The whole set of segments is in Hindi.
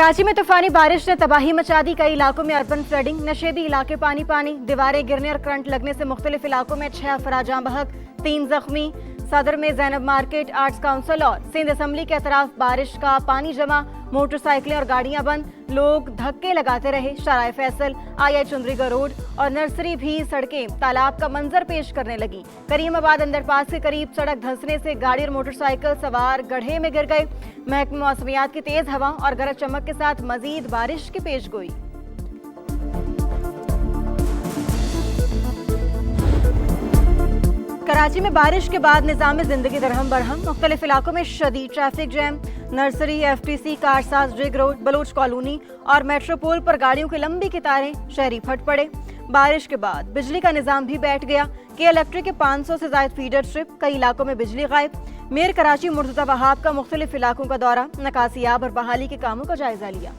कराची में तूफानी बारिश ने तबाही मचा दी। कई इलाकों में अर्बन फ्लडिंग, नशेबी इलाके पानी पानी, दीवारें गिरने और करंट लगने से मुख्तलिफ इलाकों में 6 अफराद जाँ बहक, 3 जख्मी। सदर में जैनब मार्केट, आर्ट्स काउंसिल और सिंध असम्बली के अतराफ बारिश का पानी जमा, मोटरसाइकिलें और गाड़ियां बंद, लोग धक्के लगाते रहे। शाराय फैसल, आई चुंदरीगढ़ रोड और नर्सरी भी सड़कें तालाब का मंजर पेश करने लगी। करीमाबाद अंडरपास के करीब सड़क धंसने से गाड़ी और मोटरसाइकिल सवार गड्ढे में गिर गए। महकमे मौसमियात की तेज हवा और गरज चमक के साथ मजीद बारिश की पेशगोई। कराची में बारिश के बाद निज़ाम जिंदगी दरहम बरहम, मुख्तलिफ इलाकों में शदीद traffic jam. Nursery, FTC, Karsaz, रिग रोड, बलोच कॉलोनी और मेट्रोपोल पर गाड़ियों की लंबी कतारें, शहरी फट पड़े। बारिश के बाद बिजली का निजाम भी बैठ गया। के इलेक्ट्रिक के 500 से ज्यादा फीडर ट्रिप, कई इलाकों में बिजली गायब। मेयर कराची मुर्तज़ा वहाब का मुख्तलिफ इलाकों का दौरा, नकासियाब और बहाली के कामों का जायजा लिया।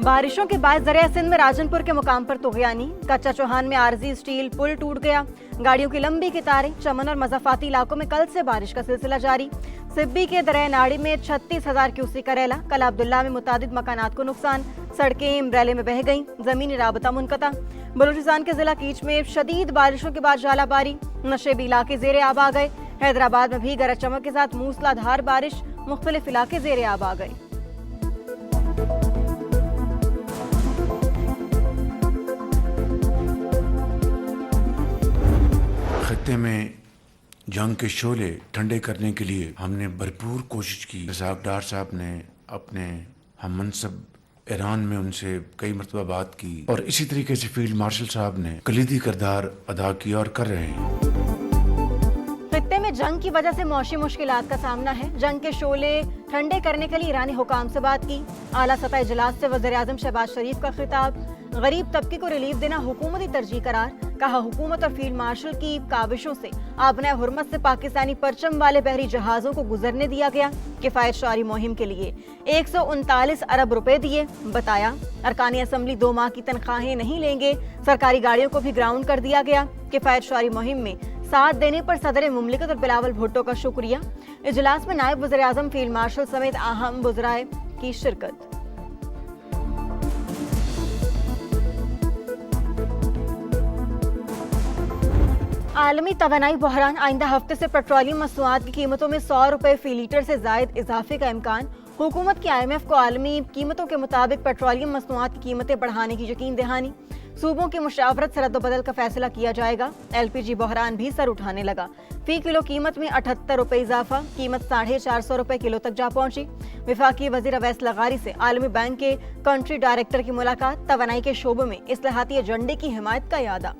बारिशों के बाद ज़रिया सिंध में राजनपुर के मुकाम पर तुग़यानी, कच्चा चौहान में आरजी स्टील पुल टूट गया। गाड़ियों की लंबी कतारें, चमन और मज़ाफ़ाती इलाकों में कल से बारिश का सिलसिला जारी। सिब्बी के दरिया नाड़ी में 36,000 क्यूसेक का रेला, कला अब्दुल्ला में मुतादिद मकानात को नुकसान, सड़कें इम्ब्रेले में बह गईं, ज़मीनी राबता मुनक़ता। बलूचिस्तान के जिला कीच में शदीद बारिशों के बाद जालाबारी, नशेबी इलाके ज़ेरे आब आ गए। हैदराबाद में भी गरज चमक के साथ मूसलाधार बारिश, मुख्तलिफ इलाके ज़ेरे आब आ गए। खत्ते में जंग के शोले ठंडे करने के लिए हमने भरपूर कोशिश की। रज़ाक़ साहब ने अपने हम मनसब ईरान में उनसे कई मरतबा बात की और इसी तरीके से फील्ड मार्शल साहब ने कलीदी किरदार अदा किया और कर रहे हैं। खत्ते में जंग की वजह से मौशी मुश्किलात का सामना है। जंग के शोले ठंडे करने के लिए ईरानी हुकाम से बात की। आला सतह इजलास से वज़ीर आज़म शहबाज शरीफ का खिताब। गरीब तबके को रिलीफ देना हुकूमती तरजीह करार, कहा हुकूमत और फील्ड मार्शल की काविशों से आबना हुर्मत से पाकिस्तानी परचम वाले बहरी जहाजों को गुजरने दिया गया। किफायत शारी मुहिम के लिए 139 अरब रुपए दिए। बताया अरकानी असम्बली 2 माह की तनख्वाहें नहीं लेंगे। सरकारी गाड़ियों को भी ग्राउंड कर दिया गया। किफायत शारी मुहिम में साथ देने पर सदर मुमलिकत और बिलावल भुट्टो का शुक्रिया। इजलास में नायब वज़ीर आज़म, फील्ड मार्शल समेत अहम वज़राए की शिरकत। आलमी तवानाई बहरान, आइंदा हफ्ते से पेट्रोलियम मसनूआत की कीमतों में 100 रुपए फी लीटर से जायद इजाफे का इम्कान। हुकूमत की IMF को आलमी कीमतों के मुताबिक पेट्रोलियम मसनूआत की कीमतें बढ़ाने की यकीन दहानी। सूबों की मुशावरत से रद्द-बदल का फैसला किया जाएगा। LPG बहरान भी सर उठाने लगा। फी किलो कीमत में 78 रुपए इजाफा, कीमत 450 रुपए किलो तक जा पहुंची। वफाकी वजीर अवैस लगारी से आलमी बैंक के कंट्री डायरेक्टर की मुलाकात, तवानाई के शोबों में इस्लाहाती एजेंडे की हिमायत का इरादा।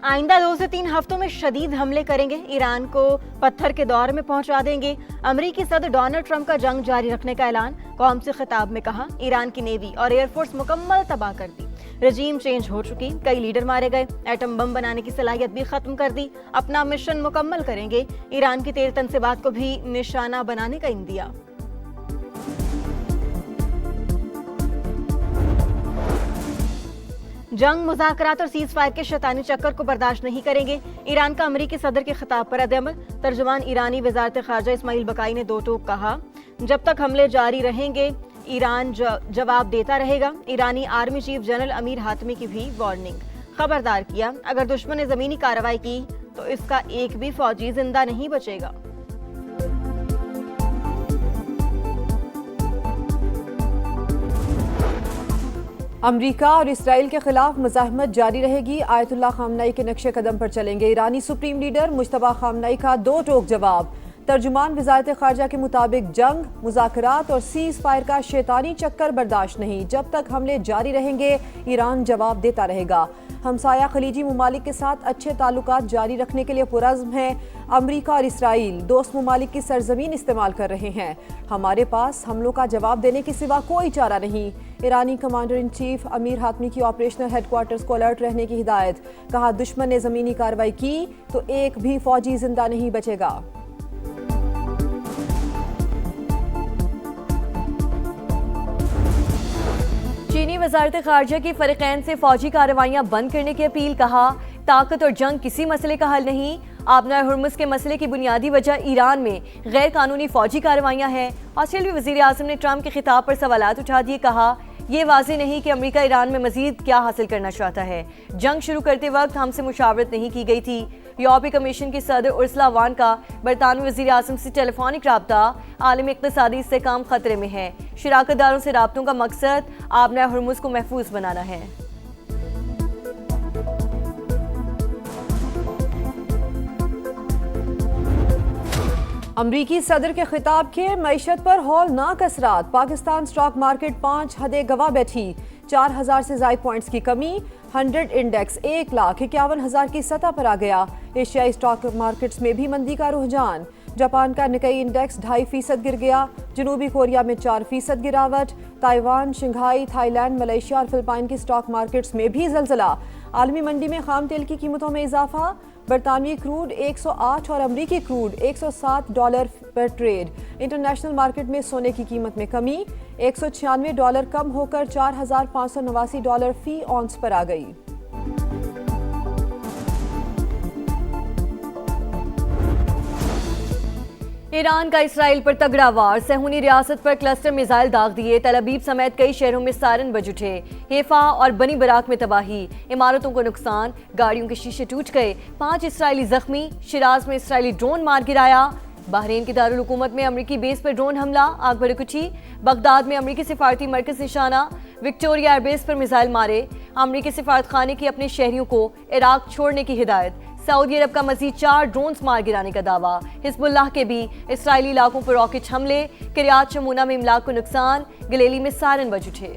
आइंदा 2 से 3 हफ्तों में शदीद हमले करेंगे, ईरान को पत्थर के दौर में पहुंचा देंगे। अमरीकी सदर डोनाल्ड ट्रंप का जंग जारी रखने का ऐलान, कौम से खिताब में कहा ईरान की नेवी और एयरफोर्स मुकम्मल तबाह कर दी। रजीम चेंज हो चुकी, कई लीडर मारे गए। एटम बम बनाने की सलाहियत भी खत्म कर दी। अपना मिशन मुकम्मल करेंगे। ईरान की 13 तनसीबात को भी निशाना बनाने का इंदिया। जंग, मुज़ाकरात और सीज फायर के शैतानी चक्कर को बर्दाश्त नहीं करेंगे। ईरान का अमरीकी सदर के खिताब पर रद्द-ए-अमल। तर्जुमान ईरानी वज़ारत ख़ारजा इस्माइल बकाई ने दो टोक कहा, जब तक हमले जारी रहेंगे ईरान जवाब देता रहेगा। ईरानी army chief general Amir Hatami की भी वार्निंग। खबरदार किया, अगर दुश्मन ने ज़मीनी कार्रवाई की तो इसका एक भी फौजी जिंदा नहीं बचेगा। अमरीका और इसराइल के खिलाफ मुज़ाहमत जारी रहेगी। आयतुल्लाह खामनाई के नक्शे कदम पर चलेंगे। ईरानी सुप्रीम लीडर मुश्तबा खामनाई का दो टोक जवाब। तर्जुमान वज़ारत ख़ारजा के मुताबिक जंग, मुज़ाकरात और सीज फायर का शैतानी चक्कर बर्दाश्त नहीं। जब तक हमले जारी रहेंगे ईरान जवाब देता रहेगा। हमसाया खलीजी ममालिक के साथ अच्छे ताल्लुकात जारी रखने के लिए पुरज़्म है। अमरीका और इसराइल दोस्त ममालिक की सरजमीन इस्तेमाल कर रहे हैं। हमारे पास हमलों का जवाब देने के सिवा कोई चारा नहीं। ईरानी कमांडर इन चीफ अमीर हातमी की ऑपरेशनल हेडक्वार्टर्स को अलर्ट रहने की हिदायत। कहा दुश्मन ने ज़मीनी कार्रवाई की तो एक भी फौजी जिंदा नहीं बचेगा। चीनी चीनी वजारत खारजा की फरीकैन से फौजी कार्रवाइयाँ बंद करने की अपील। कहा ताकत और जंग किसी मसले का हल नहीं। आबनाए हुर्मुज़ के मसले की बुनियादी वजह ईरान में गैर कानूनी फौजी कार्रवाइयाँ हैं। ऑस्ट्रेलियाई वज़ीर आज़म ने ट्रंप के खिताब पर सवालात उठा दिए। कहा ये वाज़ेह नहीं कि अमेरिका ईरान में मज़ीद क्या हासिल करना चाहता है। जंग शुरू करते वक्त हमसे मुशावरत नहीं की गई थी। यूरोपीय कमीशन की सदर उर्सुला वॉन का बरतानवी वज़ीर आज़म से टेलीफोनिक राब्ता आलमी इक़्तिसादी इस्तेहकाम खतरे में है। शराकतदारों से राब्तों का मकसद आबनाए हुर्मुज़ को महफूज बनाना है। अमरीकी सदर के खिताब के मईशत पर हौलनाक असरात। पाकिस्तान स्टॉक मार्केट 5 हदें गवा बैठी। 4000 से ज़ायद पॉइंट्स की कमी। 100 इंडेक्स 1,51,000 की सतह पर आ गया। एशियाई स्टॉक मार्केट्स में भी मंदी का रुझान। जापान का निकाई इंडेक्स 2.5% गिर गया। जनूबी कोरिया में 4% गिरावट। ताइवान, शंघाई, थाईलैंड, मलेशिया और फिलिपाइन की स्टॉक मार्केट्स में भी जलजला। आलमी मंडी में खाम तेल की कीमतों में इजाफा। बरतानवी क्रूड 108 और अमरीकी क्रूड $107 पर ट्रेड। इंटरनेशनल मार्केट में सोने की कीमत में कमी। $196 कम होकर $4,589 फी ऑन्स पर आ गई। ईरान का इसराइल पर तगड़ा वार। सहूनी रियासत पर क्लस्टर मिसाइल दाग दिए। तल अबीब समेत कई शहरों में सायरन बज उठे। हेफा और बनी बराक में तबाही। इमारतों को नुकसान। गाड़ियों के शीशे टूट गए। 5 इसराइली जख्मी। शिराज में इसराइली ड्रोन मार गिराया। बहरीन की दारुल हुकूमत में अमरीकी बेस पर ड्रोन हमला, आग भड़कुची। बगदाद में अमरीकी सिफारती मरकज निशाना। विक्टोरिया एयरबेस पर मिसाइल मारे। अमरीकी सिफारत खाने की अपने शहरियों को इराक छोड़ने की हिदायत। सऊदी अरब का मजीद 4 ड्रोन्स मार गिराने का दावा। हिजबुल्लाह के भी इसराइली इलाकों पर रॉकेट हमले। किरियात शमूना में इमलाक को नुकसान। गलेली में सायरन बज उठे।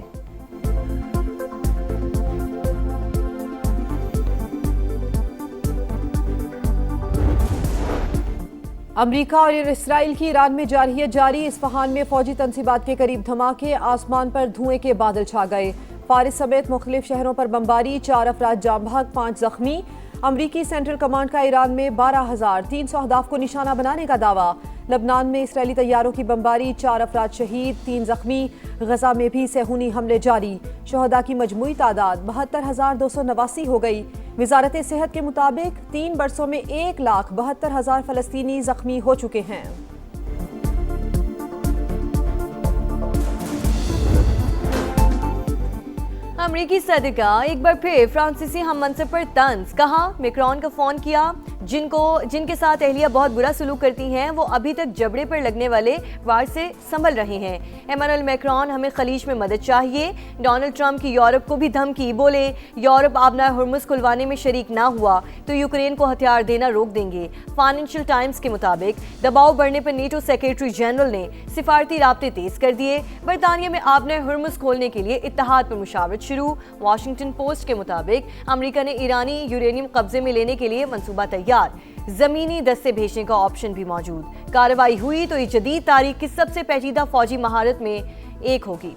अमरीका और इसराइल की ईरान में जारहियत जारी। इस्फहान में फौजी तनसीबात के करीब धमाके। आसमान पर धुएं के बादल छा गए। फारिस समेत मुख्तलिफ शहरों पर बमबारी। 4 अफराद जाम बहक, 5 जख्मी। अमरीकी सेंट्रल कमांड का ईरान में 12,300 अहदाफ को निशाना बनाने का दावा। लबनान में इसराइली तैयारों की बमबारी। 4 अफराद शहीद, 3 जख्मी। गजा में भी सहूनी हमले जारी। शहदा की मजमूई तादाद 72,289 हो गई। वजारत सेहत के मुताबिक 3 बरसों में 1,72,000 फलस्तीनी जख्मी हो चुके हैं। अमरीकी सदर का एक बार फिर फ्रांसीसी हम मनसब पर तंज। कहा मैक्रोन का फोन किया। जिनके साथ अहलिया बहुत बुरा सलूक करती हैं वो अभी तक जबड़े पर लगने वाले वार से संभल रहे हैं। एमानुएल मैक्रोन, हमें खलीज में मदद चाहिए। डोनाल्ड ट्रंप की यूरोप को भी धमकी। बोले यूरोप आबनाए हुर्मुज़ खुलवाने में शरीक ना हुआ तो यूक्रेन को हथियार देना रोक देंगे। फाइनेंशियल टाइम्स के मुताबिक दबाव बढ़ने पर नेटो सेक्रेटरी जनरल ने सिफारती राब्ते तेज कर दिए। बरतानिया में आबनाए हुर्मुज़ खोलने के लिए इत्तेहाद पर मुशावरत शुरू। वाशिंगटन पोस्ट के मुताबिक अमेरिका ने ईरानी यूरेनियम कब्जे में लेने के लिए मंसूबा तैयार। जमीनी दस्ते भेजने का ऑप्शन भी मौजूद। कार्रवाई हुई तो ये जदीद तारीख की सबसे पेचीदा फौजी महारत में एक होगी।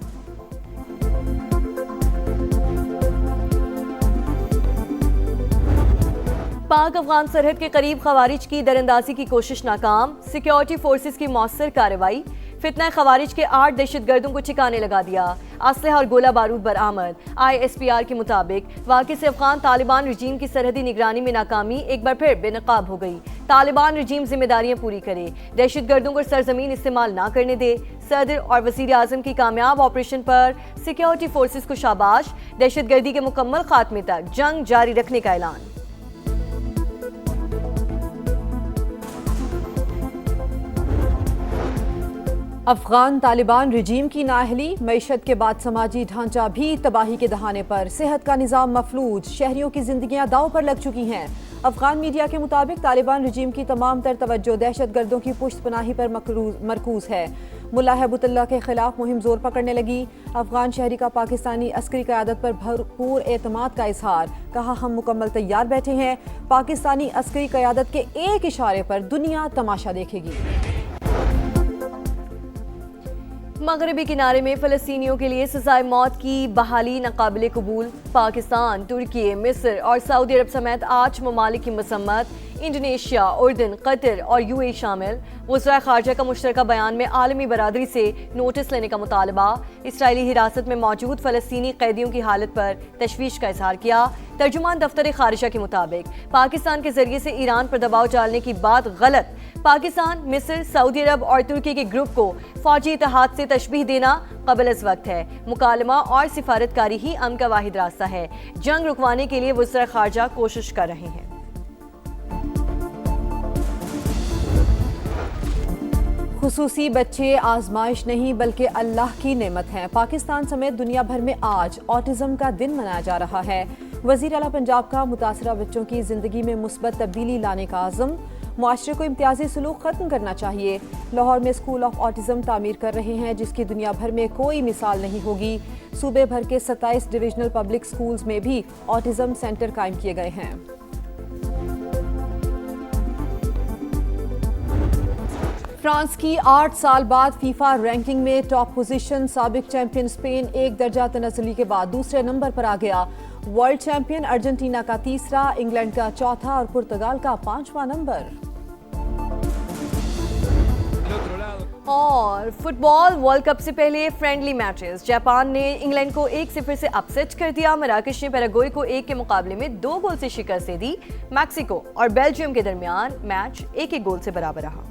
पाक अफगान सरहद के करीब खवारिज की दरअंदाजी की कोशिश नाकाम। सिक्योरिटी फोर्सेस की मौसर कार्रवाई। फितना खवारिज के 8 दहशतगर्दों को ठिकाने लगा दिया। असलहा और गोला बारूद बरामद। ISPR के मुताबिक वाक़ई से अफगान तालिबान रजीम की सरहदी निगरानी में नाकामी एक बार फिर बेनकाब हो गई। तालिबान रजीम जिम्मेदारियां पूरी करे, दहशतगर्दों को सरजमीन इस्तेमाल ना करने दे। सदर और वज़ीर आज़म की कामयाब ऑपरेशन पर सिक्योरिटी फोर्सेस को शाबाश। दहशतगर्दी के मुकम्मल खात्मे तक जंग जारी रखने का ऐलान। अफगान तालिबान रिजीम की नाअहली। मईशत के बाद समाजी ढांचा भी तबाही के दहाने पर। सेहत का निज़ाम मफलूज। शहरियों की जिंदगियां दांव पर लग चुकी हैं। अफगान मीडिया के मुताबिक तालिबान रिजीम की तमाम तर तवज्जो दहशतगर्दों की पुश्तपनाही पर मरकूज है। मुल्ला हैबतुल्लाह के खिलाफ मुहिम जोर पकड़ने लगी। अफगान शहरी का पाकिस्तानी अस्करी क़यादत पर भरपूर एतमाद का इजहार। कहा हम मुकम्मल तैयार बैठे हैं। पाकिस्तानी अस्करी क़यादत के एक इशारे पर दुनिया तमाशा देखेगी। मगरबी किनारे में फ़लस्तीनियों के लिए सज़ाए मौत की बहाली नाकाबिले कबूल। पाकिस्तान, तुर्की, मिस्र और सऊदी अरब समेत 8 ममालिक की मसम्मत। इंडोनेशिया, उर्दन, कतर और यूएई शामिल। वज़राए ख़ारजा का मुश्तरका बयान में आलमी बरादरी से नोटिस लेने का मुतालबा। इसराइली हिरासत में मौजूद फ़लस्तीनी कैदियों की हालत पर तशवीश का इजहार किया। तर्जुमान दफ्तर ख़ारिजा के मुताबिक पाकिस्तान के जरिए से ईरान पर दबाव डालने की बात गलत। पाकिस्तान, मिस्र, सऊदी अरब और तुर्की के ग्रुप को फौजी इत्तेहाद से तशबीह देना क़बल अज़ वक्त है। मुकालमा और सिफारतकारी ही अमन का वाहिद रास्ता है। जंग रुकवाने के लिए वज़राए ख़ारजा कोशिश कर रहे हैं। खुसूसी बच्चे आजमाइश नहीं बल्कि अल्लाह की नेमत हैं। पाकिस्तान समेत दुनिया भर में आज ऑटिज़म का दिन मनाया जा रहा है। वज़ीर आला पंजाब का मुतासरा बच्चों की ज़िंदगी में मुस्बत तब्दीली लाने का आज़म। मुआशरे को इम्तियाजी सलूक ख़त्म करना चाहिए। लाहौर में स्कूल ऑफ ऑटिज़म तामीर कर रहे हैं जिसकी दुनिया भर में कोई मिसाल नहीं होगी। सूबे भर के 27 डिविजनल पब्लिक स्कूल्स में भी ऑटिज़म सेंटर कायम किए गए हैं। फ्रांस की 8 साल बाद फीफा रैंकिंग में टॉप पोजीशन। साबिक चैंपियन स्पेन 1 दर्जा तनज़्ज़ुली के बाद दूसरे नंबर पर आ गया। वर्ल्ड चैंपियन अर्जेंटीना का तीसरा, इंग्लैंड का चौथा और पुर्तगाल का 5वां नंबर। और फुटबॉल वर्ल्ड कप से पहले फ्रेंडली मैचेस। जापान ने इंग्लैंड को 1-0 से अपसेट कर दिया। मराकश ने पैराग्वे को 1 के मुकाबले में 2 गोल से शिकस्त दे दी। मैक्सिको और बेल्जियम के दरमियान मैच 1-1 गोल से बराबर रहा।